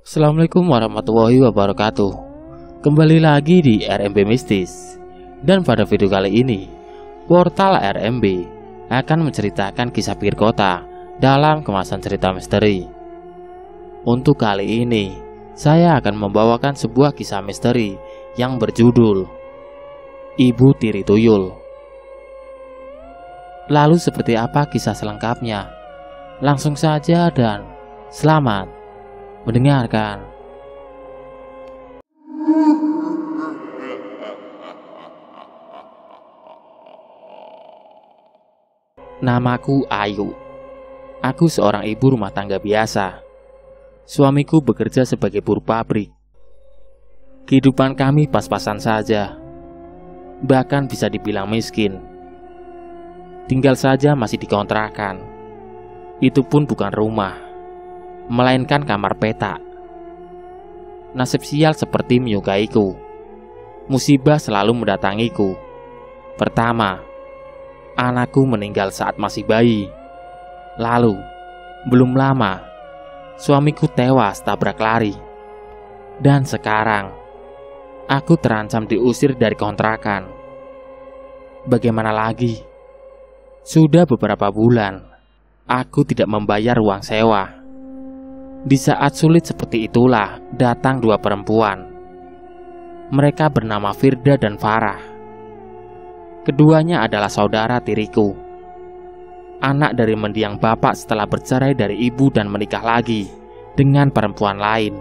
Assalamualaikum warahmatullahi wabarakatuh. Kembali lagi di RMB Mistis. Dan pada video kali ini, portal RMB akan menceritakan kisah pikir kota dalam kemasan cerita misteri. Untuk kali ini, saya akan membawakan sebuah kisah misteri yang berjudul Ibu Tiri Tuyul. Lalu seperti apa kisah selengkapnya? Langsung saja dan selamat mendengarkan. Namaku Ayu. Aku seorang ibu rumah tangga biasa. Suamiku bekerja sebagai buruh pabrik. Kehidupan kami pas-pasan saja. Bahkan bisa dibilang miskin. Tinggal saja masih dikontrakan. Itu pun bukan rumah, melainkan kamar petak. Nasib sial seperti menyukaiku. Musibah selalu mendatangiku. Pertama, anakku meninggal saat masih bayi. Lalu, belum lama, suamiku tewas tabrak lari. Dan sekarang, aku terancam diusir dari kontrakan. Bagaimana lagi? Sudah beberapa bulan, aku tidak membayar uang sewa. Di saat sulit seperti itulah datang dua perempuan. Mereka bernama Firda dan Farah. Keduanya adalah saudara tiriku. Anak dari mendiang bapak setelah bercerai dari ibu dan menikah lagi dengan perempuan lain.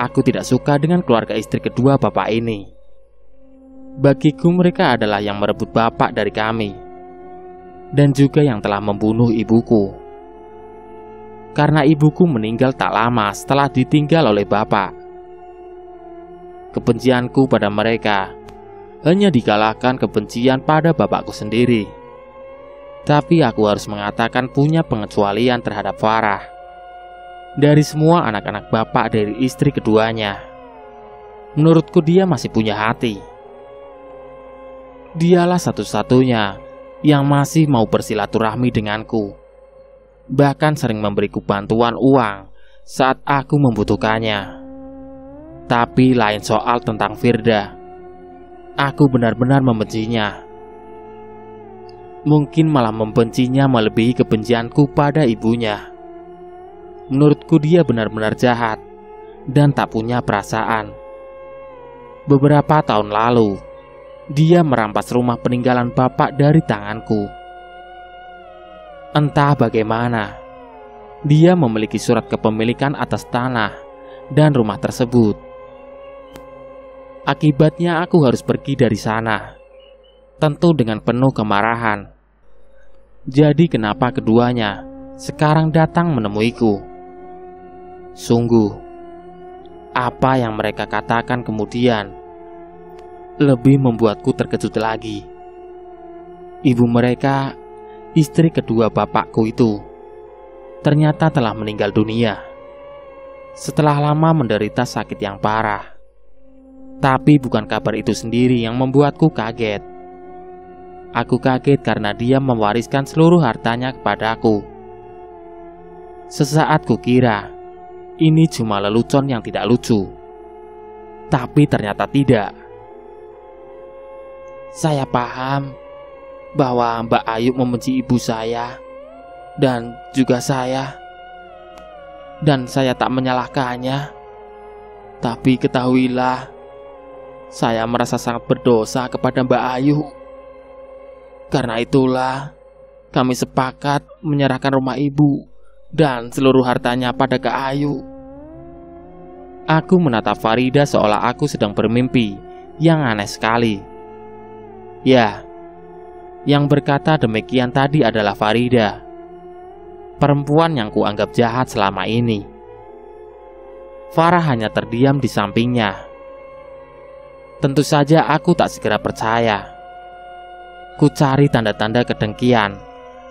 Aku tidak suka dengan keluarga istri kedua bapak ini. Bagiku mereka adalah yang merebut bapak dari kami, dan juga yang telah membunuh ibuku. Karena ibuku meninggal tak lama setelah ditinggal oleh bapak. Kebencianku pada mereka hanya dikalahkan kebencian pada bapakku sendiri. Tapi aku harus mengatakan punya pengecualian terhadap Farah. Dari semua anak-anak bapak dari istri keduanya, menurutku dia masih punya hati. Dialah satu-satunya yang masih mau bersilaturahmi denganku. Bahkan sering memberiku bantuan uang saat aku membutuhkannya. Tapi lain soal tentang Firda. Aku benar-benar membencinya. Mungkin malah membencinya melebihi kebencianku pada ibunya. Menurutku dia benar-benar jahat dan tak punya perasaan. Beberapa tahun lalu, dia merampas rumah peninggalan bapak dari tanganku. Entah bagaimana, dia memiliki surat kepemilikan atas tanah dan rumah tersebut. Akibatnya aku harus pergi dari sana, tentu dengan penuh kemarahan. Jadi kenapa keduanya sekarang datang menemuiku? Sungguh, apa yang mereka katakan kemudian lebih membuatku terkejut lagi. Ibu mereka, istri kedua bapakku itu, ternyata telah meninggal dunia setelah lama menderita sakit yang parah. Tapi bukan kabar itu sendiri yang membuatku kaget. Aku kaget karena dia mewariskan seluruh hartanya kepadaku. Sesaat kukira ini cuma lelucon yang tidak lucu, tapi ternyata tidak. Saya paham bahwa Mbak Ayu membenci ibu saya dan juga saya. Dan saya tak menyalahkannya. Tapi ketahuilah, saya merasa sangat berdosa kepada Mbak Ayu. Karena itulah kami sepakat menyerahkan rumah ibu dan seluruh hartanya pada Kak Ayu. Aku menatap Farida seolah aku sedang bermimpi yang aneh sekali. Ya, yang berkata demikian tadi adalah Farida, perempuan yang kuanggap jahat selama ini. Farah hanya terdiam di sampingnya. Tentu saja aku tak segera percaya. Ku cari tanda-tanda kedengkian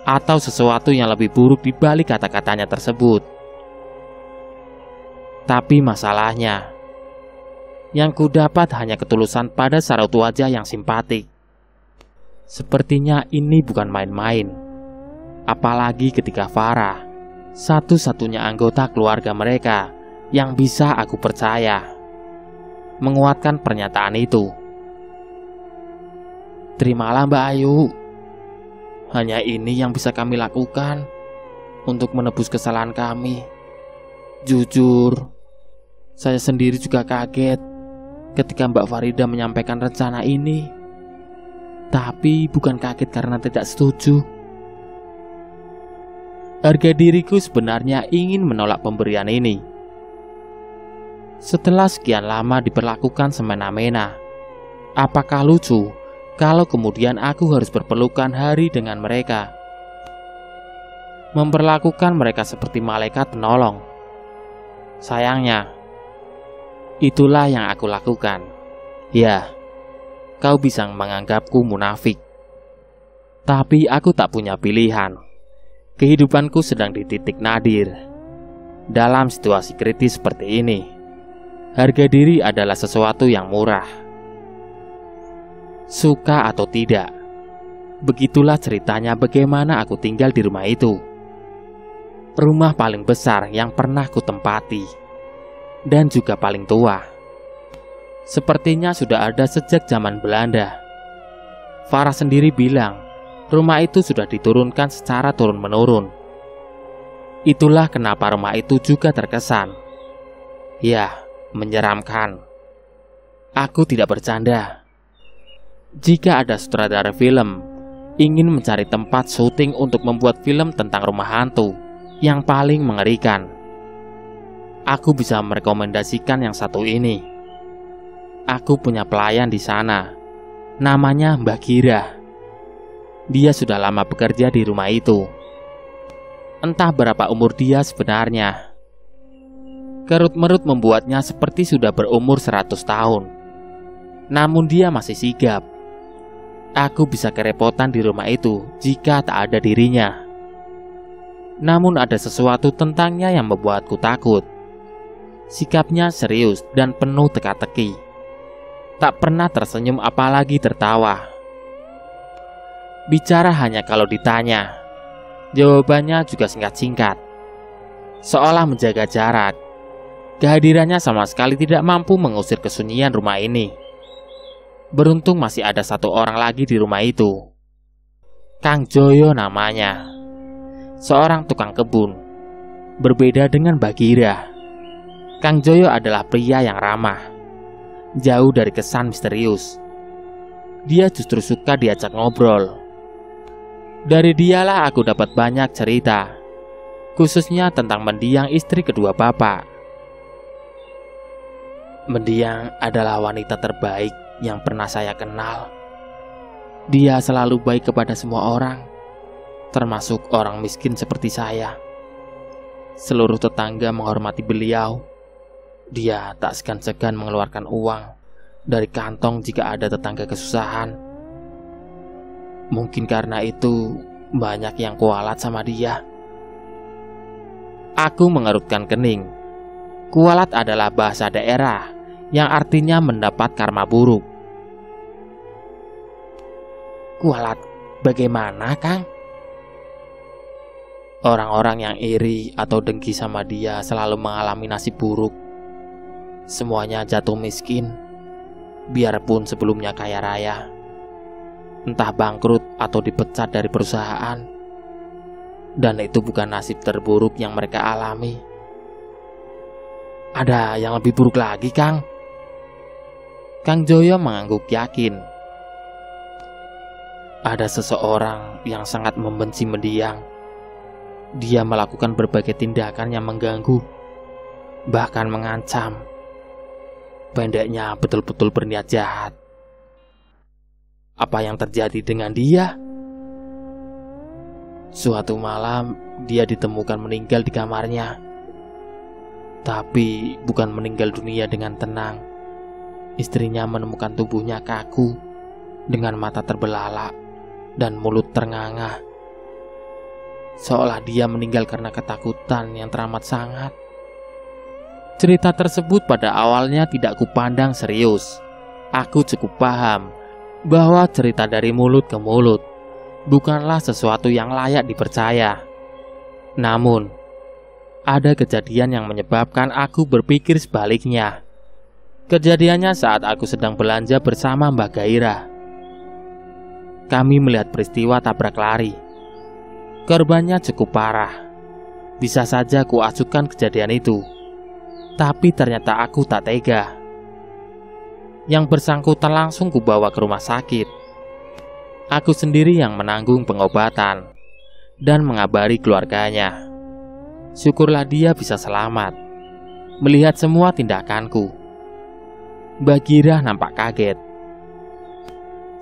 atau sesuatu yang lebih buruk di balik kata-katanya tersebut. Tapi masalahnya, yang ku dapat hanya ketulusan pada saraut wajah yang simpatik. Sepertinya ini bukan main-main. Apalagi ketika Farah satu-satunya anggota keluarga mereka yang bisa aku percaya, menguatkan pernyataan itu. Terimalah Mbak Ayu. Hanya ini yang bisa kami lakukan untuk menebus kesalahan kami. Jujur, saya sendiri juga kaget ketika Mbak Farida menyampaikan rencana ini. Tapi bukan kaget karena tidak setuju. Harga diriku sebenarnya ingin menolak pemberian ini. Setelah sekian lama diperlakukan semena-mena, apakah lucu kalau kemudian aku harus berpelukan hari dengan mereka? Memperlakukan mereka seperti malaikat penolong. Sayangnya, itulah yang aku lakukan. Ya, kau bisa menganggapku munafik. Tapi aku tak punya pilihan. Kehidupanku sedang di titik nadir. Dalam situasi kritis seperti ini, harga diri adalah sesuatu yang murah. Suka atau tidak, begitulah ceritanya bagaimana aku tinggal di rumah itu. Rumah paling besar yang pernah kutempati, dan juga paling tua. Sepertinya sudah ada sejak zaman Belanda. Farah sendiri bilang, rumah itu sudah diturunkan secara turun-menurun. Itulah kenapa rumah itu juga terkesan, ya, menyeramkan. Aku tidak bercanda. Jika ada sutradara film ingin mencari tempat syuting untuk membuat film tentang rumah hantu yang paling mengerikan, aku bisa merekomendasikan yang satu ini. Aku punya pelayan di sana, namanya Mbak Gira. Dia sudah lama bekerja di rumah itu. Entah berapa umur dia sebenarnya. Kerut-merut membuatnya seperti sudah berumur 100 tahun. Namun dia masih sigap. Aku bisa kerepotan di rumah itu jika tak ada dirinya. Namun ada sesuatu tentangnya yang membuatku takut. Sikapnya serius dan penuh teka-teki. Tak pernah tersenyum apalagi tertawa. Bicara hanya kalau ditanya. Jawabannya juga singkat-singkat, seolah menjaga jarak. Kehadirannya sama sekali tidak mampu mengusir kesunyian rumah ini. Beruntung masih ada satu orang lagi di rumah itu. Kang Joyo namanya. Seorang tukang kebun. Berbeda dengan Bagira. Kang Joyo adalah pria yang ramah. Jauh dari kesan misterius. Dia justru suka diajak ngobrol. Dari dialah aku dapat banyak cerita, khususnya tentang mendiang istri kedua bapak. Mendiang adalah wanita terbaik yang pernah saya kenal. Dia selalu baik kepada semua orang, termasuk orang miskin seperti saya. Seluruh tetangga menghormati beliau. Dia tak segan-segan mengeluarkan uang dari kantong jika ada tetangga kesusahan. Mungkin karena itu banyak yang kualat sama dia. Aku mengerutkan kening. Kualat adalah bahasa daerah yang artinya mendapat karma buruk. Kualat bagaimana, Kang? Orang-orang yang iri atau dengki sama dia selalu mengalami nasib buruk. Semuanya jatuh miskin, biarpun sebelumnya kaya raya. Entah bangkrut atau dipecat dari perusahaan. Dan itu bukan nasib terburuk yang mereka alami. Ada yang lebih buruk lagi, Kang. Kang Joyo mengangguk yakin. Ada seseorang yang sangat membenci mendiang. Dia melakukan berbagai tindakan yang mengganggu, bahkan mengancam. Pendeknya betul-betul berniat jahat. Apa yang terjadi dengan dia? Suatu malam dia ditemukan meninggal di kamarnya. Tapi bukan meninggal dunia dengan tenang. Istrinya menemukan tubuhnya kaku, dengan mata terbelalak dan mulut ternganga, seolah dia meninggal karena ketakutan yang teramat sangat. Cerita tersebut pada awalnya tidak kupandang serius. Aku cukup paham bahwa cerita dari mulut ke mulut bukanlah sesuatu yang layak dipercaya. Namun, ada kejadian yang menyebabkan aku berpikir sebaliknya. Kejadiannya saat aku sedang belanja bersama Mbak Gairah. Kami melihat peristiwa tabrak lari. Korbannya cukup parah. Bisa saja kuajukan kejadian itu, tapi ternyata aku tak tega. Yang bersangkutan langsung kubawa ke rumah sakit. Aku sendiri yang menanggung pengobatan dan mengabari keluarganya. Syukurlah dia bisa selamat melihat semua tindakanku. Mbak Gairah nampak kaget,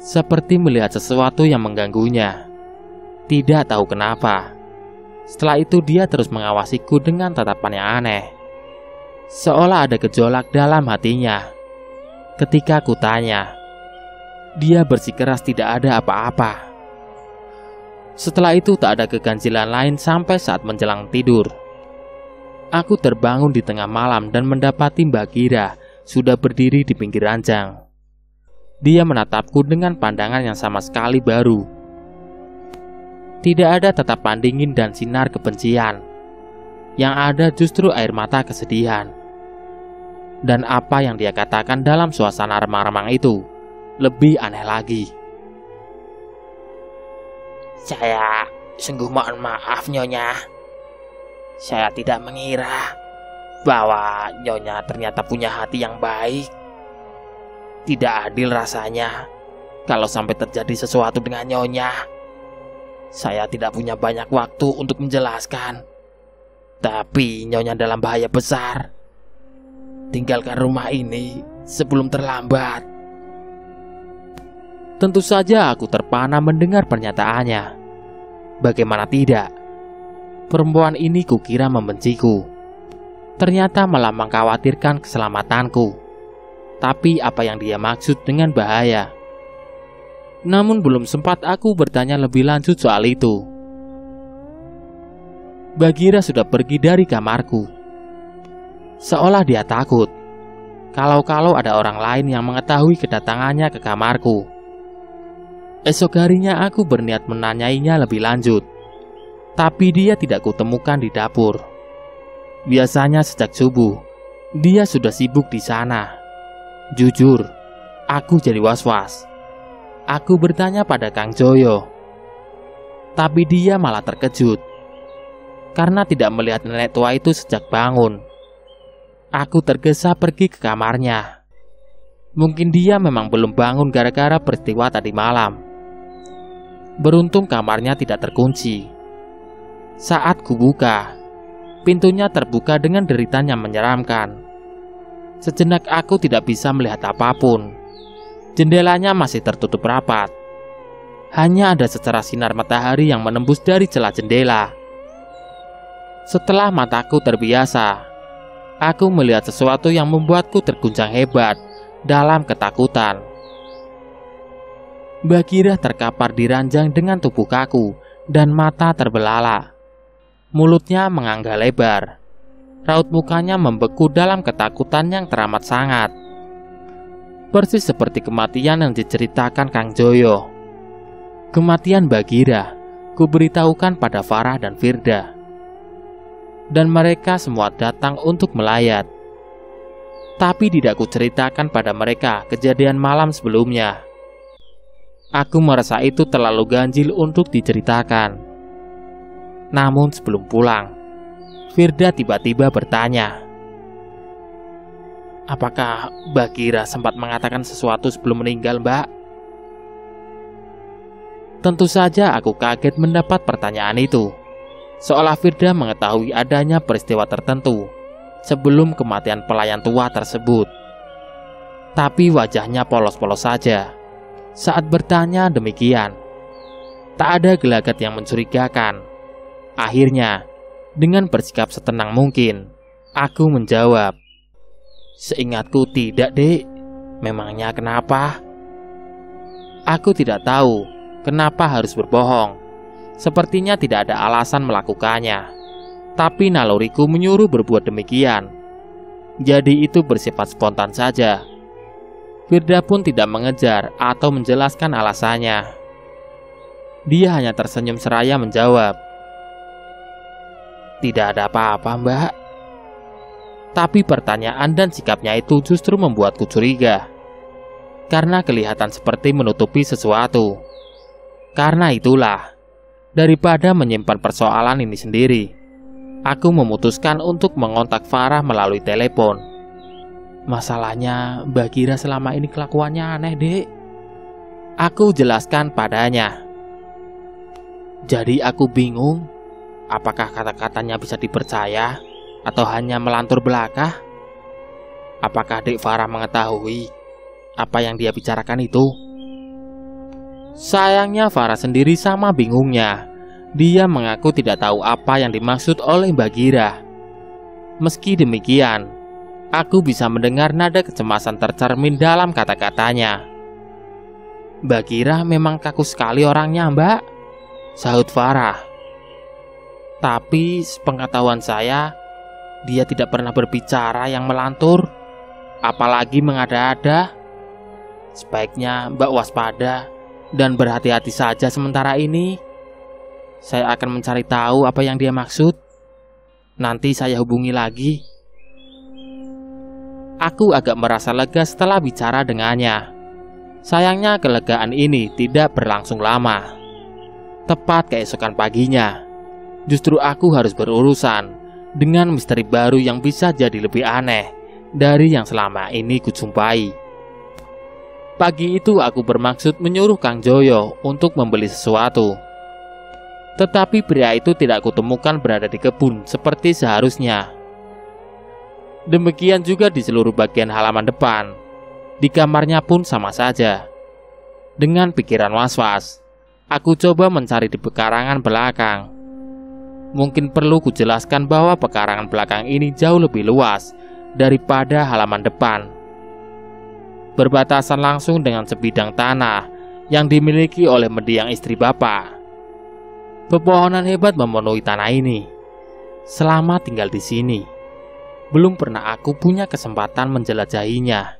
seperti melihat sesuatu yang mengganggunya. Tidak tahu kenapa. Setelah itu dia terus mengawasiku dengan tatapan yang aneh, seolah ada gejolak dalam hatinya. Ketika ku tanya, dia bersikeras tidak ada apa-apa. Setelah itu tak ada keganjilan lain sampai saat menjelang tidur. Aku terbangun di tengah malam dan mendapati Mbak Gairah sudah berdiri di pinggir ranjang. Dia menatapku dengan pandangan yang sama sekali baru. Tidak ada tatapan dingin dan sinar kebencian. Yang ada justru air mata kesedihan. Dan apa yang dia katakan dalam suasana remang-remang itu lebih aneh lagi. Saya sungguh mohon maaf, Nyonya. Saya tidak mengira bahwa Nyonya ternyata punya hati yang baik. Tidak adil rasanya kalau sampai terjadi sesuatu dengan Nyonya. Saya tidak punya banyak waktu untuk menjelaskan, tapi Nyonya dalam bahaya besar. Tinggalkan rumah ini sebelum terlambat. Tentu saja aku terpana mendengar pernyataannya. Bagaimana tidak? Perempuan ini kukira membenciku. Ternyata malah mengkhawatirkan keselamatanku. Tapi apa yang dia maksud dengan bahaya? Namun belum sempat aku bertanya lebih lanjut soal itu. Mbak Gairah sudah pergi dari kamarku. Seolah dia takut kalau ada orang lain yang mengetahui kedatangannya ke kamarku. Esok harinya aku berniat menanyainya lebih lanjut, tapi dia tidak kutemukan di dapur. Biasanya sejak subuh dia sudah sibuk di sana. Jujur, aku jadi was-was. Aku bertanya pada Kang Joyo, tapi dia malah terkejut karena tidak melihat nenek tua itu sejak bangun. Aku tergesa pergi ke kamarnya. Mungkin dia memang belum bangun gara-gara peristiwa tadi malam. Beruntung kamarnya tidak terkunci. Saat kubuka, pintunya terbuka dengan deritan yang menyeramkan. Sejenak aku tidak bisa melihat apapun. Jendelanya masih tertutup rapat. Hanya ada secerah sinar matahari yang menembus dari celah jendela. Setelah mataku terbiasa, aku melihat sesuatu yang membuatku terguncang hebat dalam ketakutan. Mbak Gairah terkapar di ranjang dengan tubuh kaku dan mata terbelalak. Mulutnya menganga lebar. Raut mukanya membeku dalam ketakutan yang teramat sangat. Persis seperti kematian yang diceritakan Kang Joyo. Kematian Mbak Gairah kuberitahukan pada Farah dan Firda. Dan mereka semua datang untuk melayat. Tapi tidak kuceritakan pada mereka kejadian malam sebelumnya. Aku merasa itu terlalu ganjil untuk diceritakan. Namun sebelum pulang, Firda tiba-tiba bertanya, "Apakah Mbak Gairah sempat mengatakan sesuatu sebelum meninggal, Mbak?" Tentu saja aku kaget mendapat pertanyaan itu. Seolah Firda mengetahui adanya peristiwa tertentu sebelum kematian pelayan tua tersebut. Tapi wajahnya polos-polos saja saat bertanya demikian. Tak ada gelagat yang mencurigakan. Akhirnya, dengan bersikap setenang mungkin, aku menjawab, "Seingatku tidak, Dek. Memangnya kenapa?" Aku tidak tahu kenapa harus berbohong. Sepertinya tidak ada alasan melakukannya. Tapi naluriku menyuruh berbuat demikian. Jadi itu bersifat spontan saja. Firda pun tidak mengejar atau menjelaskan alasannya. Dia hanya tersenyum seraya menjawab, Tidak ada apa-apa, Mbak. Tapi pertanyaan dan sikapnya itu justru membuatku curiga, karena kelihatan seperti menutupi sesuatu. Karena itulah, daripada menyimpan persoalan ini sendiri, aku memutuskan untuk mengontak Farah melalui telepon. Masalahnya, Mbak Gira selama ini kelakuannya aneh, Dek. Aku jelaskan padanya. Jadi aku bingung, apakah kata-katanya bisa dipercaya atau hanya melantur belaka? Apakah Dek Farah mengetahui apa yang dia bicarakan itu? Sayangnya Farah sendiri sama bingungnya. Dia mengaku tidak tahu apa yang dimaksud oleh Mbak Gira. Meski demikian, aku bisa mendengar nada kecemasan tercermin dalam kata-katanya. Mbak Gira memang kaku sekali orangnya, Mbak, sahut Farah. Tapi sepengetahuan saya, dia tidak pernah berbicara yang melantur, apalagi mengada-ada. Sebaiknya Mbak waspada dan berhati-hati saja sementara ini. Saya akan mencari tahu apa yang dia maksud. Nanti saya hubungi lagi. Aku agak merasa lega setelah bicara dengannya. Sayangnya kelegaan ini tidak berlangsung lama. Tepat keesokan paginya, justru aku harus berurusan dengan misteri baru yang bisa jadi lebih aneh dari yang selama ini kujumpai. Pagi itu aku bermaksud menyuruh Kang Joyo untuk membeli sesuatu. Tetapi pria itu tidak kutemukan berada di kebun seperti seharusnya. Demikian juga di seluruh bagian halaman depan. Di kamarnya pun sama saja. Dengan pikiran was-was, aku coba mencari di pekarangan belakang. Mungkin perlu kujelaskan bahwa pekarangan belakang ini jauh lebih luas daripada halaman depan. Berbatasan langsung dengan sebidang tanah yang dimiliki oleh mendiang istri bapak. Pepohonan hebat memenuhi tanah ini. Selama tinggal di sini, belum pernah aku punya kesempatan menjelajahinya.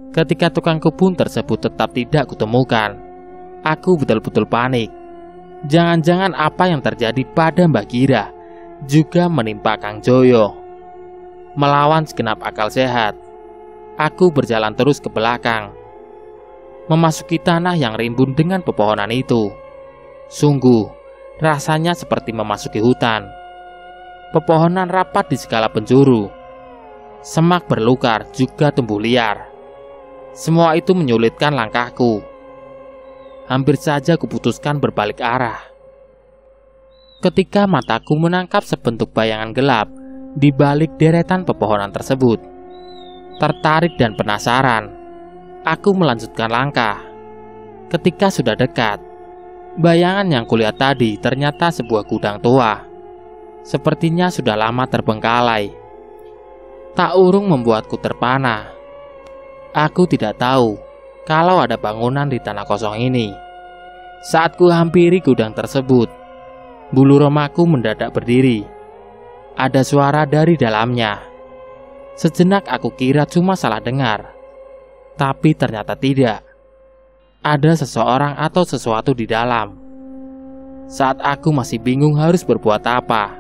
Ketika tukang kebun tersebut tetap tidak kutemukan, aku betul-betul panik. Jangan-jangan apa yang terjadi pada Mbak Gira juga menimpa Kang Joyo. Melawan segenap akal sehat, aku berjalan terus ke belakang, memasuki tanah yang rimbun dengan pepohonan itu. Sungguh, rasanya seperti memasuki hutan. Pepohonan rapat di segala penjuru. Semak berlukar juga tumbuh liar. Semua itu menyulitkan langkahku. Hampir saja kuputuskan berbalik arah. Ketika mataku menangkap sebentuk bayangan gelap di balik deretan pepohonan tersebut. Tertarik dan penasaran, aku melanjutkan langkah. Ketika sudah dekat, bayangan yang kulihat tadi ternyata sebuah gudang tua. Sepertinya sudah lama terbengkalai. Tak urung membuatku terpana. Aku tidak tahu kalau ada bangunan di tanah kosong ini. Saat ku hampiri gudang tersebut, bulu romaku mendadak berdiri. Ada suara dari dalamnya. Sejenak aku kira cuma salah dengar, tapi ternyata tidak. Ada seseorang atau sesuatu di dalam. Saat aku masih bingung harus berbuat apa,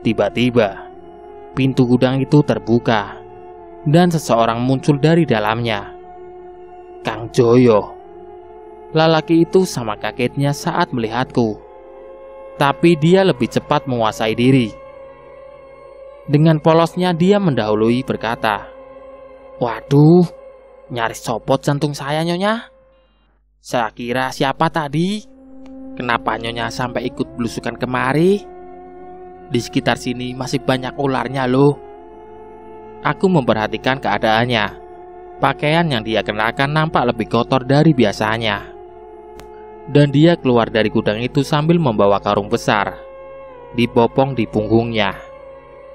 tiba-tiba pintu gudang itu terbuka dan seseorang muncul dari dalamnya. Kang Joyo. Lelaki itu sama kagetnya saat melihatku, tapi dia lebih cepat menguasai diri. Dengan polosnya dia mendahului berkata, "Waduh, nyaris copot jantung saya, Nyonya. Saya kira siapa tadi? Kenapa Nyonya sampai ikut belusukan kemari? Di sekitar sini masih banyak ularnya loh." Aku memperhatikan keadaannya. Pakaian yang dia kenakan nampak lebih kotor dari biasanya. Dan dia keluar dari gudang itu sambil membawa karung besar, dibopong di punggungnya.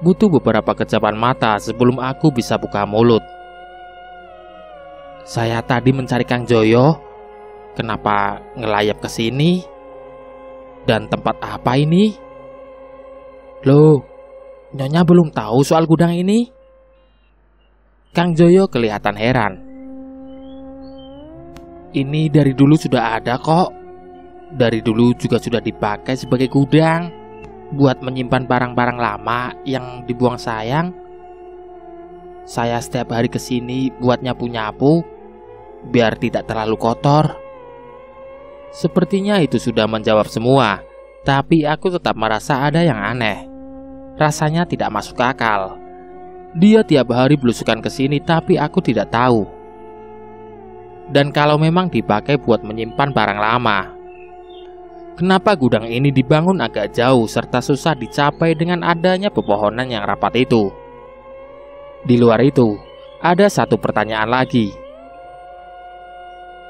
Butuh beberapa kejapan mata sebelum aku bisa buka mulut. "Saya tadi mencari Kang Joyo. Kenapa ngelayap ke sini? Dan tempat apa ini? Loh, Nyonya belum tahu soal gudang ini?" Kang Joyo kelihatan heran. "Ini dari dulu sudah ada kok. Dari dulu juga sudah dipakai sebagai gudang. buat menyimpan barang-barang lama yang dibuang sayang. Saya setiap hari kesini buat nyapu-nyapu, biar tidak terlalu kotor. Sepertinya itu sudah menjawab semua, tapi aku tetap merasa ada yang aneh. Rasanya tidak masuk akal. Dia tiap hari belusukan ke sini, tapi aku tidak tahu. Dan kalau memang dipakai buat menyimpan barang lama, kenapa gudang ini dibangun agak jauh serta susah dicapai dengan adanya pepohonan yang rapat itu? Di luar itu, ada satu pertanyaan lagi.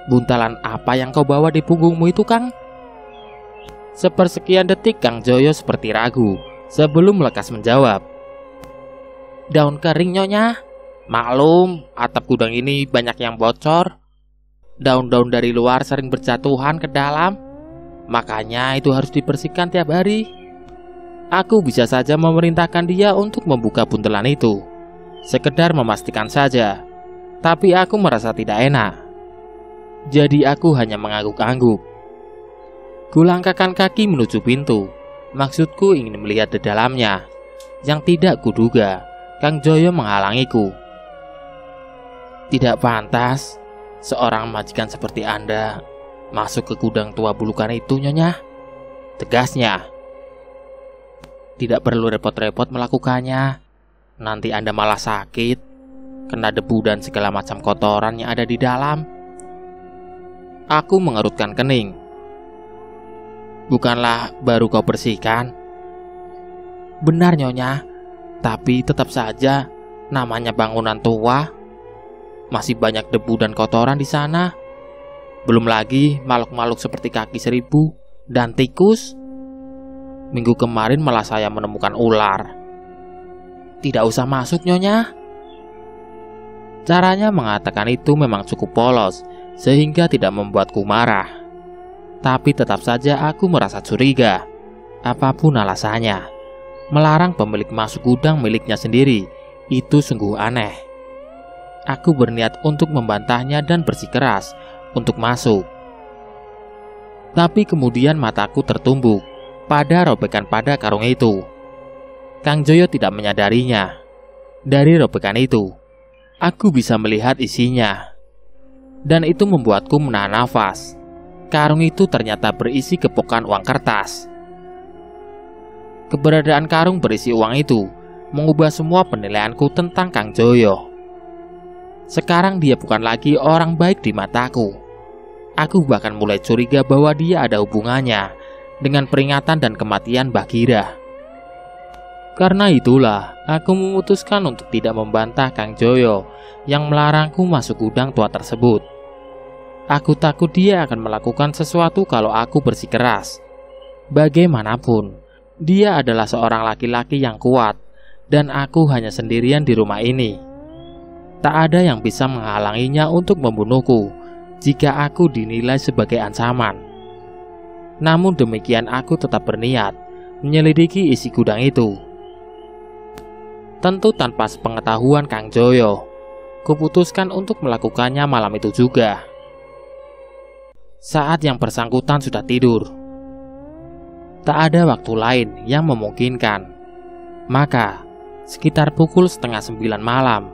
Buntalan apa yang kau bawa di punggungmu itu, Kang? Sepersekian detik Kang Joyo seperti ragu sebelum lekas menjawab. Daun kering, Nyonya. Maklum, atap gudang ini banyak yang bocor. Daun-daun dari luar sering berjatuhan ke dalam. Makanya itu harus dibersihkan tiap hari. Aku bisa saja memerintahkan dia untuk membuka buntelan itu, sekedar memastikan saja. Tapi aku merasa tidak enak. Jadi aku hanya mengangguk-angguk. Kulangkahkan kaki menuju pintu. Maksudku ingin melihat di dalamnya. Yang tidak kuduga, Kang Joyo menghalangiku. Tidak pantas seorang majikan seperti Anda masuk ke gudang tua bulukan itu, Nyonya, tegasnya. Tidak perlu repot-repot melakukannya. Nanti Anda malah sakit, kena debu dan segala macam kotoran yang ada di dalam. Aku mengerutkan kening. Bukanlah baru kau bersihkan? Benar, Nyonya, tapi tetap saja namanya bangunan tua. Masih banyak debu dan kotoran di sana. Belum lagi makhluk-makhluk seperti kaki seribu dan tikus. Minggu kemarin malah saya menemukan ular. Tidak usah masuk, Nyonya. Caranya mengatakan itu memang cukup polos, sehingga tidak membuatku marah. Tapi tetap saja aku merasa curiga. Apapun alasannya, melarang pemilik masuk gudang miliknya sendiri, itu sungguh aneh. Aku berniat untuk membantahnya dan bersikeras untuk masuk. Tapi kemudian mataku tertumbuk pada robekan pada karung itu. Kang Joyo tidak menyadarinya. Dari robekan itu, aku bisa melihat isinya. Dan itu membuatku menahan nafas. Karung itu ternyata berisi kepokan uang kertas. Keberadaan karung berisi uang itu mengubah semua penilaianku tentang Kang Joyo. Sekarang dia bukan lagi orang baik di mataku. Aku bahkan mulai curiga bahwa dia ada hubungannya dengan peringatan dan kematian Bagirah. Karena itulah aku memutuskan untuk tidak membantah Kang Joyo yang melarangku masuk gudang tua tersebut. Aku takut dia akan melakukan sesuatu kalau aku bersikeras. Bagaimanapun, dia adalah seorang laki-laki yang kuat, dan aku hanya sendirian di rumah ini. Tak ada yang bisa menghalanginya untuk membunuhku jika aku dinilai sebagai ancaman. Namun demikian aku tetap berniat menyelidiki isi gudang itu. Tentu tanpa sepengetahuan Kang Joyo, kuputuskan untuk melakukannya malam itu juga. Saat yang bersangkutan sudah tidur, tak ada waktu lain yang memungkinkan. Maka sekitar pukul 8:30 malam,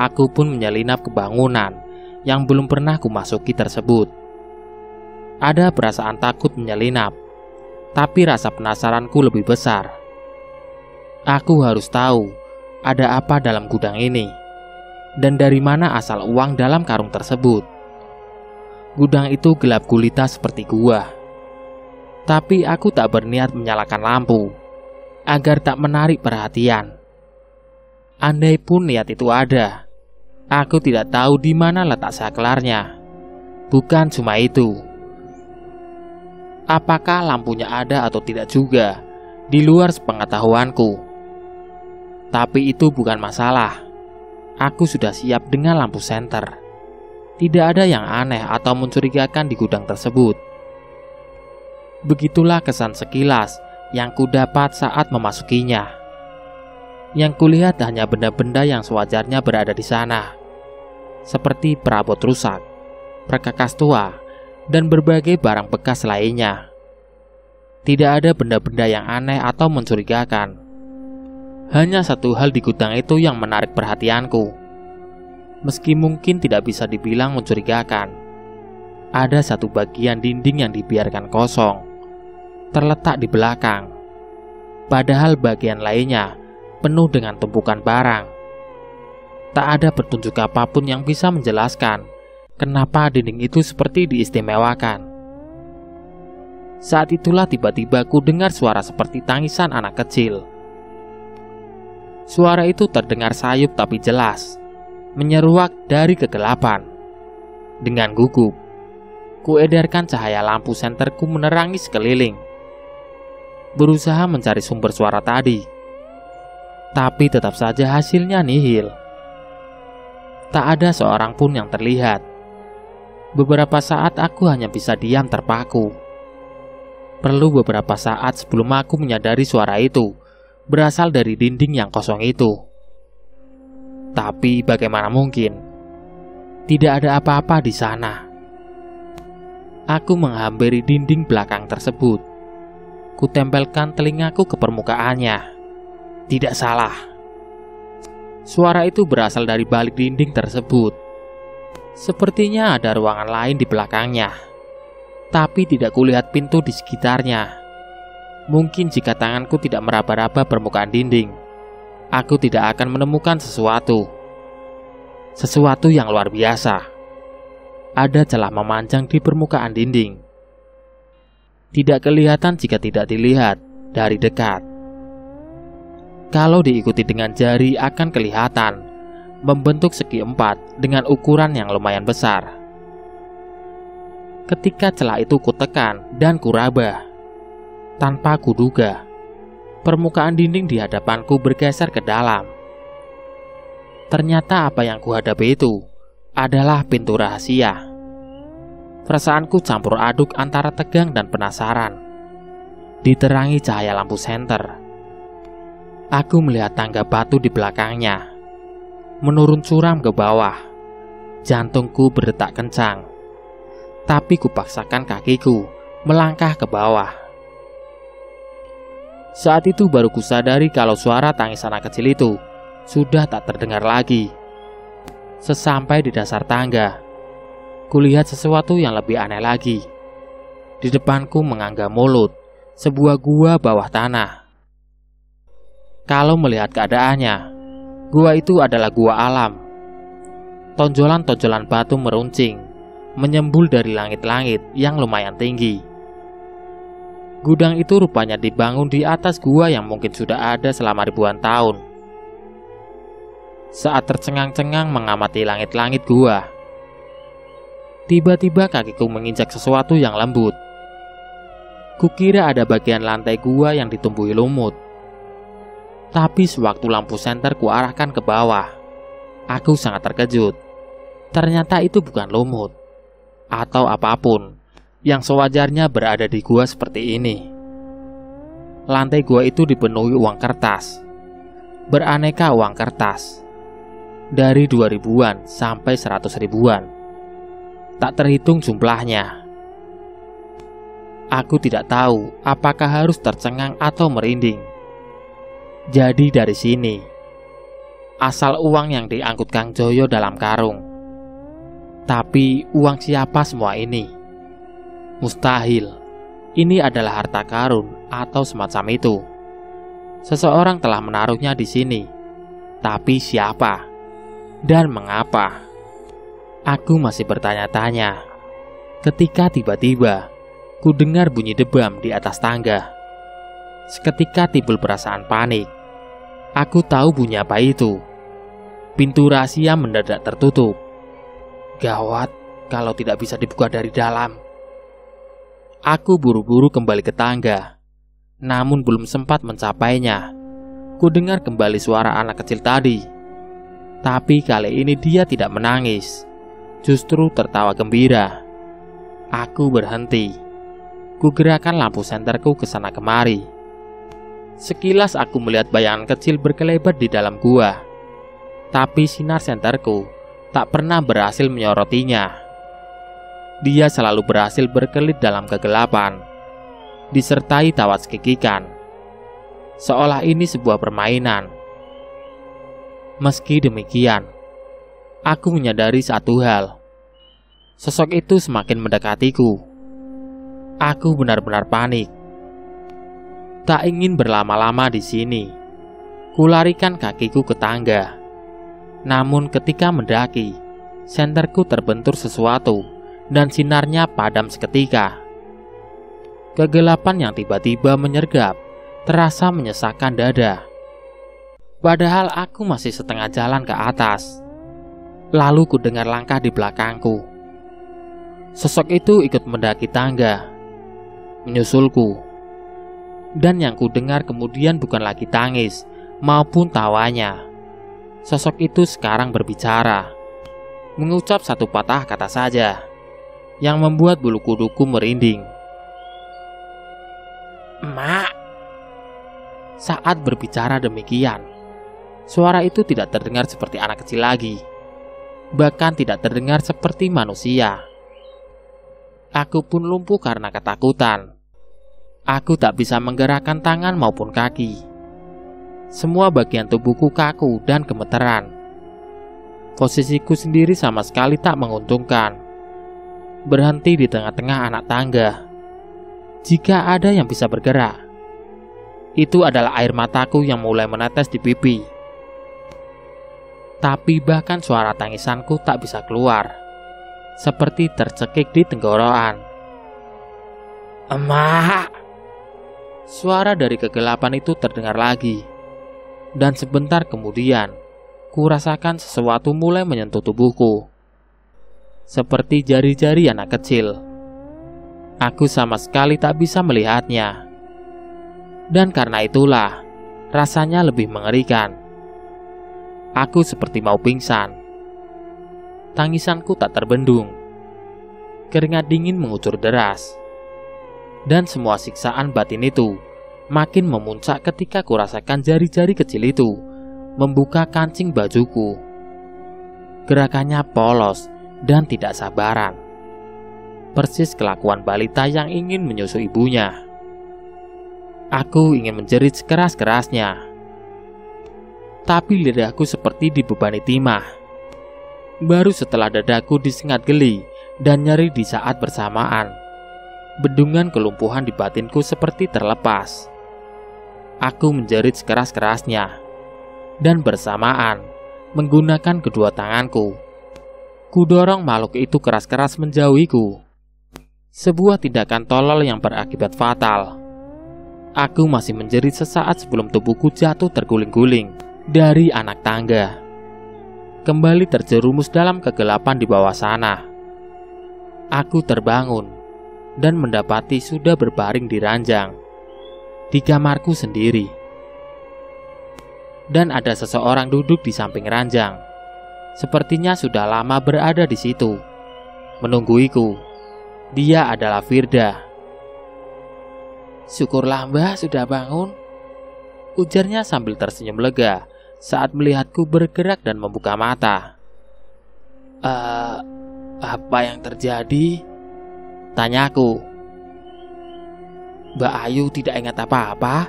aku pun menyelinap ke bangunan yang belum pernah kumasuki tersebut. Ada perasaan takut menyelinap, tapi rasa penasaranku lebih besar. Aku harus tahu ada apa dalam gudang ini, dan dari mana asal uang dalam karung tersebut. Gudang itu gelap gulita seperti gua. Tapi aku tak berniat menyalakan lampu agar tak menarik perhatian. Andai pun niat itu ada, aku tidak tahu di mana letak saklarnya. Bukan cuma itu, apakah lampunya ada atau tidak juga di luar sepengetahuanku. Tapi itu bukan masalah. Aku sudah siap dengan lampu senter. Tidak ada yang aneh atau mencurigakan di gudang tersebut. Begitulah kesan sekilas yang kudapat saat memasukinya. Yang kulihat hanya benda-benda yang sewajarnya berada di sana, seperti perabot rusak, perkakas tua, dan berbagai barang bekas lainnya. Tidak ada benda-benda yang aneh atau mencurigakan. Hanya satu hal di gudang itu yang menarik perhatianku. Meski mungkin tidak bisa dibilang mencurigakan, ada satu bagian dinding yang dibiarkan kosong, terletak di belakang. Padahal bagian lainnya penuh dengan tumpukan barang. Tak ada petunjuk apapun yang bisa menjelaskan kenapa dinding itu seperti diistimewakan. Saat itulah tiba-tiba ku dengar suara seperti tangisan anak kecil. Suara itu terdengar sayup tapi jelas, menyeruak dari kegelapan. Dengan gugup, ku edarkan cahaya lampu senterku menerangi sekeliling, berusaha mencari sumber suara tadi. Tapi tetap saja hasilnya nihil. Tak ada seorang pun yang terlihat. Beberapa saat aku hanya bisa diam terpaku. Perlu beberapa saat sebelum aku menyadari suara itu berasal dari dinding yang kosong itu. Tapi bagaimana mungkin? Tidak ada apa-apa di sana. Aku menghampiri dinding belakang tersebut. Kutempelkan telingaku ke permukaannya. Tidak salah. Suara itu berasal dari balik dinding tersebut. Sepertinya ada ruangan lain di belakangnya. Tapi tidak kulihat pintu di sekitarnya. Mungkin jika tanganku tidak meraba-raba permukaan dinding, aku tidak akan menemukan sesuatu. Sesuatu yang luar biasa. Ada celah memanjang di permukaan dinding. Tidak kelihatan jika tidak dilihat dari dekat. Kalau diikuti dengan jari akan kelihatan membentuk segi empat dengan ukuran yang lumayan besar. Ketika celah itu kutekan dan kuraba, tanpa kuduga, permukaan dinding di hadapanku bergeser ke dalam. Ternyata apa yang kuhadapi itu adalah pintu rahasia. Perasaanku campur aduk antara tegang dan penasaran. Diterangi cahaya lampu senter, aku melihat tangga batu di belakangnya menurun curam ke bawah. Jantungku berdetak kencang, tapi kupaksakan kakiku melangkah ke bawah. Saat itu baru kusadari kalau suara tangis anak kecil itu sudah tak terdengar lagi. Sesampai di dasar tangga, kulihat sesuatu yang lebih aneh lagi. Di depanku menganga mulut sebuah gua bawah tanah. Kalau melihat keadaannya, gua itu adalah gua alam. Tonjolan-tonjolan batu meruncing, menyembul dari langit-langit yang lumayan tinggi. Gudang itu rupanya dibangun di atas gua yang mungkin sudah ada selama ribuan tahun. Saat tercengang-cengang mengamati langit-langit gua, tiba-tiba kakiku menginjak sesuatu yang lembut. Kukira ada bagian lantai gua yang ditumbuhi lumut. Tapi sewaktu lampu senter kuarahkan ke bawah, aku sangat terkejut. Ternyata itu bukan lumut atau apapun yang sewajarnya berada di gua seperti ini. Lantai gua itu dipenuhi uang kertas, beraneka uang kertas, dari 2000-an sampai 100 ribuan. Tak terhitung jumlahnya. Aku tidak tahu apakah harus tercengang atau merinding. Jadi dari sini asal uang yang diangkut Kang Joyo dalam karung. Tapi uang siapa semua ini? Mustahil. Ini adalah harta karun atau semacam itu. Seseorang telah menaruhnya di sini. Tapi siapa? Dan mengapa? Aku masih bertanya-tanya ketika tiba-tiba ku dengar bunyi debam di atas tangga. Seketika timbul perasaan panik. Aku tahu bunyi apa itu. Pintu rahasia mendadak tertutup. Gawat kalau tidak bisa dibuka dari dalam. Aku buru-buru kembali ke tangga. Namun belum sempat mencapainya, ku dengar kembali suara anak kecil tadi. Tapi kali ini dia tidak menangis, justru tertawa gembira. Aku berhenti. Ku gerakkan lampu senterku ke sana kemari. Sekilas aku melihat bayangan kecil berkelebat di dalam gua. Tapi sinar senterku tak pernah berhasil menyorotinya. Dia selalu berhasil berkelit dalam kegelapan. disertai tawa cekikikan, seolah ini sebuah permainan. Meski demikian, aku menyadari satu hal. Sosok itu semakin mendekatiku. Aku benar-benar panik. Tak ingin berlama-lama di sini. Kularikan kakiku ke tangga. Namun ketika mendaki, senterku terbentur sesuatu dan sinarnya padam seketika. Kegelapan yang tiba-tiba menyergap terasa menyesakkan dada. Padahal aku masih setengah jalan ke atas. Lalu ku dengar langkah di belakangku. Sosok itu ikut mendaki tangga, menyusulku. Dan yang ku dengar kemudian bukan lagi tangis maupun tawanya. Sosok itu sekarang berbicara, mengucap satu patah kata saja, yang membuat bulu kuduku merinding. "Mak." Saat berbicara demikian, suara itu tidak terdengar seperti anak kecil lagi. Bahkan tidak terdengar seperti manusia. Aku pun lumpuh karena ketakutan. Aku tak bisa menggerakkan tangan maupun kaki. Semua bagian tubuhku kaku dan gemeteran. Posisiku sendiri sama sekali tak menguntungkan. Berhenti di tengah-tengah anak tangga. Jika ada yang bisa bergerak, itu adalah air mataku yang mulai menetes di pipi. Tapi bahkan suara tangisanku tak bisa keluar, seperti tercekik di tenggorokan. "Emak." Suara dari kegelapan itu terdengar lagi. Dan sebentar kemudian, ku rasakan sesuatu mulai menyentuh tubuhku. Seperti jari-jari anak kecil. Aku sama sekali tak bisa melihatnya. Dan karena itulah, rasanya lebih mengerikan. Aku seperti mau pingsan. Tangisanku tak terbendung. Keringat dingin mengucur deras. Dan semua siksaan batin itu makin memuncak ketika kurasakan jari-jari kecil itu membuka kancing bajuku. Gerakannya polos dan tidak sabaran. Persis kelakuan balita yang ingin menyusu ibunya. Aku ingin menjerit sekeras-kerasnya. Tapi lidahku seperti dibebani timah. Baru setelah dadaku disengat geli dan nyeri di saat bersamaan, bendungan kelumpuhan di batinku seperti terlepas. Aku menjerit sekeras-kerasnya, dan bersamaan menggunakan kedua tanganku, kudorong makhluk itu keras-keras menjauhiku. Sebuah tindakan tolol yang berakibat fatal. Aku masih menjerit sesaat sebelum tubuhku jatuh terguling-guling dari anak tangga, kembali terjerumus dalam kegelapan di bawah sana. Aku terbangun dan mendapati sudah berbaring di ranjang di kamarku sendiri. Dan ada seseorang duduk di samping ranjang. Sepertinya sudah lama berada di situ, menungguiku. Dia adalah Firda. "Syukurlah Mbah sudah bangun," ujarnya sambil tersenyum lega saat melihatku bergerak dan membuka mata. Apa yang terjadi?" tanyaku. "Mbak Ayu tidak ingat apa-apa?"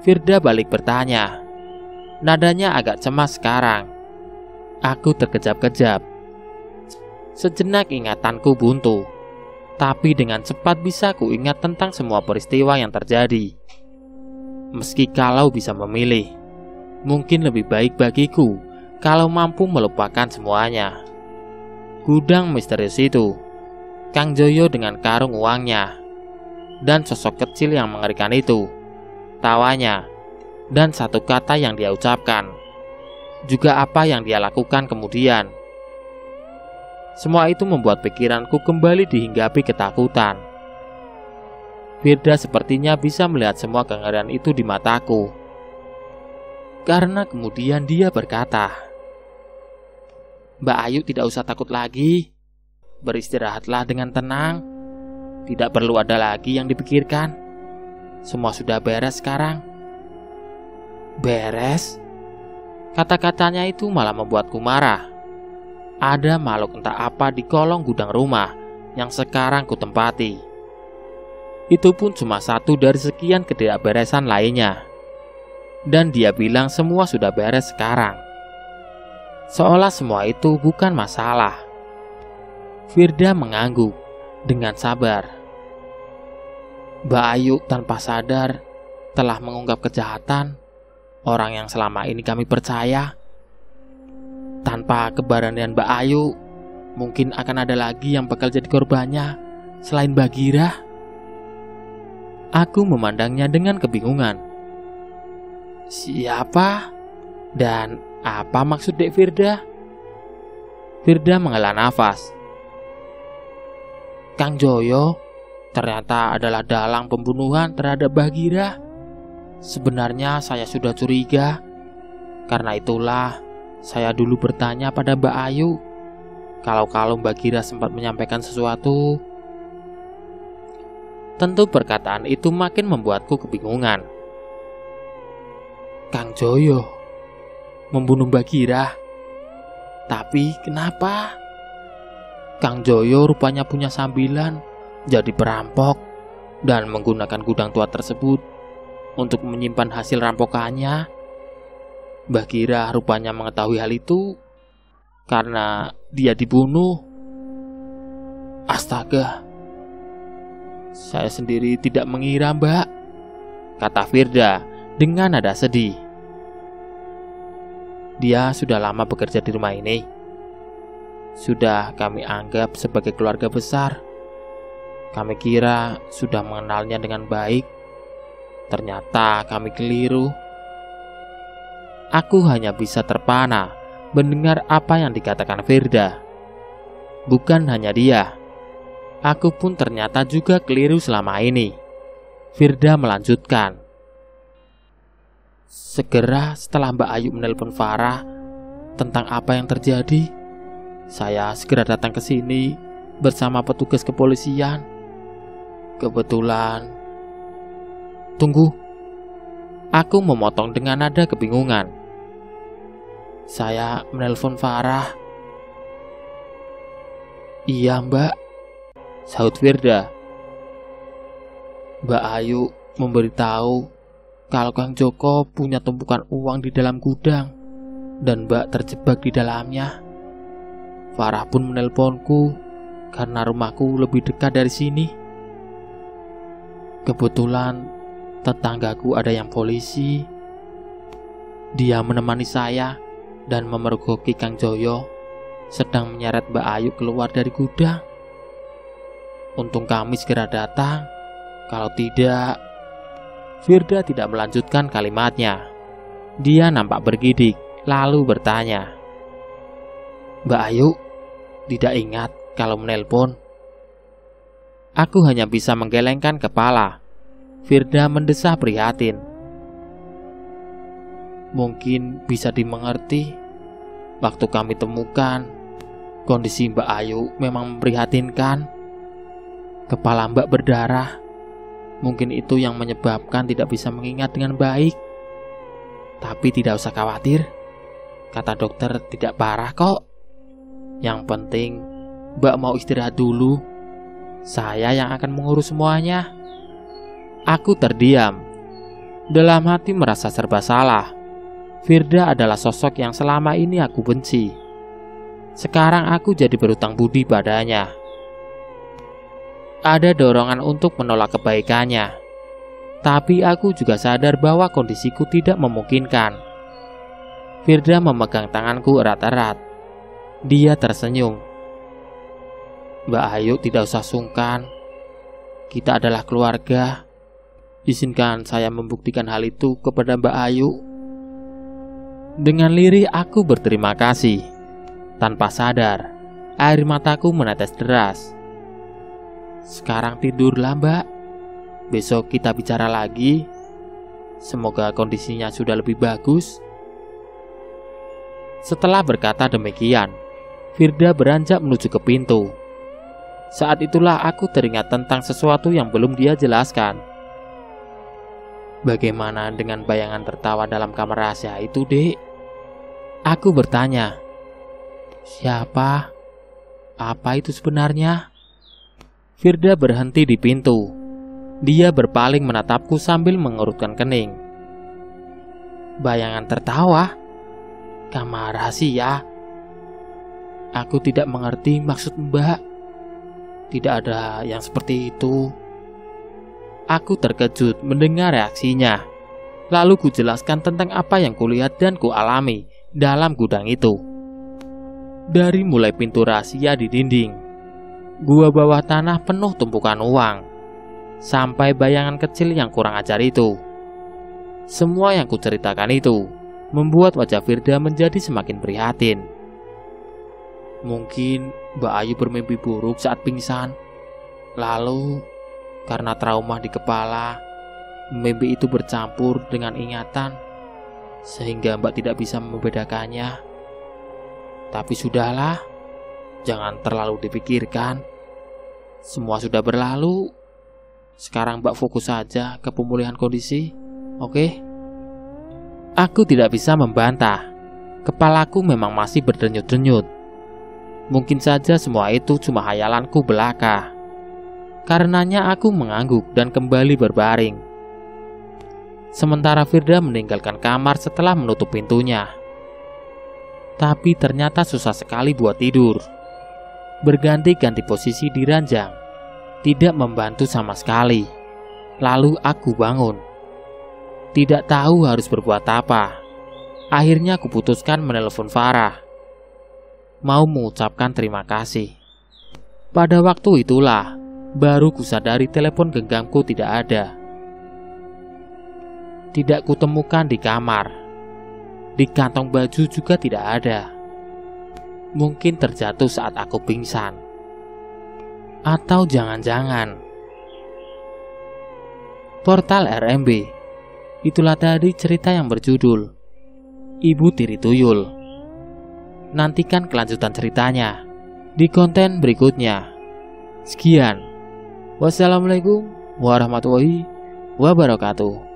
Firda balik bertanya. Nadanya agak cemas sekarang. Aku terkejap-kejap. Sejenak ingatanku buntu. Tapi dengan cepat bisa ku ingat tentang semua peristiwa yang terjadi. Meski kalau bisa memilih, mungkin lebih baik bagiku kalau mampu melupakan semuanya. Gudang misterius itu, Kang Joyo dengan karung uangnya, dan sosok kecil yang mengerikan itu, tawanya, dan satu kata yang dia ucapkan, juga apa yang dia lakukan kemudian. Semua itu membuat pikiranku kembali dihinggapi ketakutan. Firda sepertinya bisa melihat semua kengerian itu di mataku. Karena kemudian dia berkata, "Mbak Ayu tidak usah takut lagi. Beristirahatlah dengan tenang. Tidak perlu ada lagi yang dipikirkan. Semua sudah beres sekarang." "Beres?" Kata-katanya itu malah membuatku marah. Ada makhluk entah apa di kolong gudang rumah yang sekarang kutempati. Itu pun cuma satu dari sekian ketidakberesan lainnya. Dan dia bilang semua sudah beres sekarang. Seolah semua itu bukan masalah. Firda mengangguk dengan sabar. Mbak Ayu tanpa sadar telah mengungkap kejahatan orang yang selama ini kami percaya. Tanpa keberanian Mbak Ayu, mungkin akan ada lagi yang bakal jadi korbannya selain Bagira. Aku memandangnya dengan kebingungan. Siapa? Dan apa maksud Dek Firda? Firda menghela nafas. Kang Joyo ternyata adalah dalang pembunuhan terhadap Bagira. Sebenarnya saya sudah curiga. Karena itulah saya dulu bertanya pada Mbak Ayu kalau Bagira sempat menyampaikan sesuatu. Tentu perkataan itu makin membuatku kebingungan. Kang Joyo membunuh Bagira. Tapi kenapa? Kang Joyo rupanya punya sambilan jadi perampok dan menggunakan gudang tua tersebut untuk menyimpan hasil rampokannya. Bagira rupanya mengetahui hal itu karena dia dibunuh. Astaga, saya sendiri tidak mengira, Mbak, kata Firda dengan nada sedih. Dia sudah lama bekerja di rumah ini. Sudah kami anggap sebagai keluarga besar. Kami kira sudah mengenalnya dengan baik. Ternyata kami keliru. Aku hanya bisa terpana mendengar apa yang dikatakan Firda. Bukan hanya dia, aku pun ternyata juga keliru selama ini. Firda melanjutkan. Segera setelah Mbak Ayu menelpon Farah tentang apa yang terjadi, saya segera datang ke sini bersama petugas kepolisian. Kebetulan... Tunggu. Aku memotong dengan nada kebingungan. Saya menelpon Farah. Iya, Mbak, sahut Firda. Mbak Ayu memberitahu kalau Kang Joko punya tumpukan uang di dalam gudang dan Mbak terjebak di dalamnya. Farah pun menelponku karena rumahku lebih dekat dari sini. Kebetulan tetanggaku ada yang polisi. Dia menemani saya dan memergoki Kang Joyo sedang menyeret Mbak Ayu keluar dari gudang. Untung kami segera datang. Kalau tidak... Firda tidak melanjutkan kalimatnya. Dia nampak bergidik, lalu bertanya. Mbak Ayu tidak ingat kalau menelpon. Aku hanya bisa menggelengkan kepala. Firda mendesah prihatin. Mungkin bisa dimengerti. Waktu kami temukan, kondisi Mbak Ayu memang memprihatinkan. Kepala Mbak berdarah. Mungkin itu yang menyebabkan tidak bisa mengingat dengan baik. Tapi tidak usah khawatir. Kata dokter tidak parah kok. Yang penting Mbak mau istirahat dulu. Saya yang akan mengurus semuanya. Aku terdiam. Dalam hati merasa serba salah. Firda adalah sosok yang selama ini aku benci. Sekarang aku jadi berutang budi padanya. Ada dorongan untuk menolak kebaikannya. Tapi aku juga sadar bahwa kondisiku tidak memungkinkan. Firda memegang tanganku erat-erat. Dia tersenyum. Mbak Ayu tidak usah sungkan. Kita adalah keluarga. Izinkan saya membuktikan hal itu kepada Mbak Ayu. Dengan lirih aku berterima kasih. Tanpa sadar, air mataku menetes deras. Sekarang tidurlah, Mbak. Besok kita bicara lagi. Semoga kondisinya sudah lebih bagus. Setelah berkata demikian, Firda beranjak menuju ke pintu. Saat itulah aku teringat tentang sesuatu yang belum dia jelaskan. Bagaimana dengan bayangan tertawa dalam kamar rahasia itu, Dek? Aku bertanya. Siapa? Apa itu sebenarnya? Firda berhenti di pintu. Dia berpaling menatapku sambil mengerutkan kening. Bayangan tertawa. Kamar rahasia. Aku tidak mengerti maksud Mbak. Tidak ada yang seperti itu. Aku terkejut mendengar reaksinya. Lalu kujelaskan tentang apa yang kulihat dan kualami dalam gudang itu. Dari mulai pintu rahasia di dinding, gua bawah tanah penuh tumpukan uang, sampai bayangan kecil yang kurang ajar itu. Semua yang kuceritakan itu membuat wajah Firda menjadi semakin prihatin. Mungkin Mbak Ayu bermimpi buruk saat pingsan. Lalu karena trauma di kepala, mimpi itu bercampur dengan ingatan, sehingga Mbak tidak bisa membedakannya. Tapi sudahlah, jangan terlalu dipikirkan. Semua sudah berlalu. Sekarang Mbak fokus saja ke pemulihan kondisi, oke? Aku tidak bisa membantah. Kepalaku memang masih berdenyut-denyut. Mungkin saja semua itu cuma hayalanku belaka. Karenanya aku mengangguk dan kembali berbaring. Sementara Firda meninggalkan kamar setelah menutup pintunya. Tapi ternyata susah sekali buat tidur. Berganti-ganti posisi di ranjang tidak membantu sama sekali. Lalu aku bangun. Tidak tahu harus berbuat apa. Akhirnya aku putuskan menelepon Farah. Mau mengucapkan terima kasih. Pada waktu itulah baru kusadari telepon genggamku tidak ada. Tidak kutemukan di kamar. Di kantong baju juga tidak ada. Mungkin terjatuh saat aku pingsan. Atau jangan-jangan portal RMB. Itulah tadi cerita yang berjudul Ibu Tiri Tuyul. Nantikan kelanjutan ceritanya di konten berikutnya. Sekian. Wassalamualaikum warahmatullahi wabarakatuh.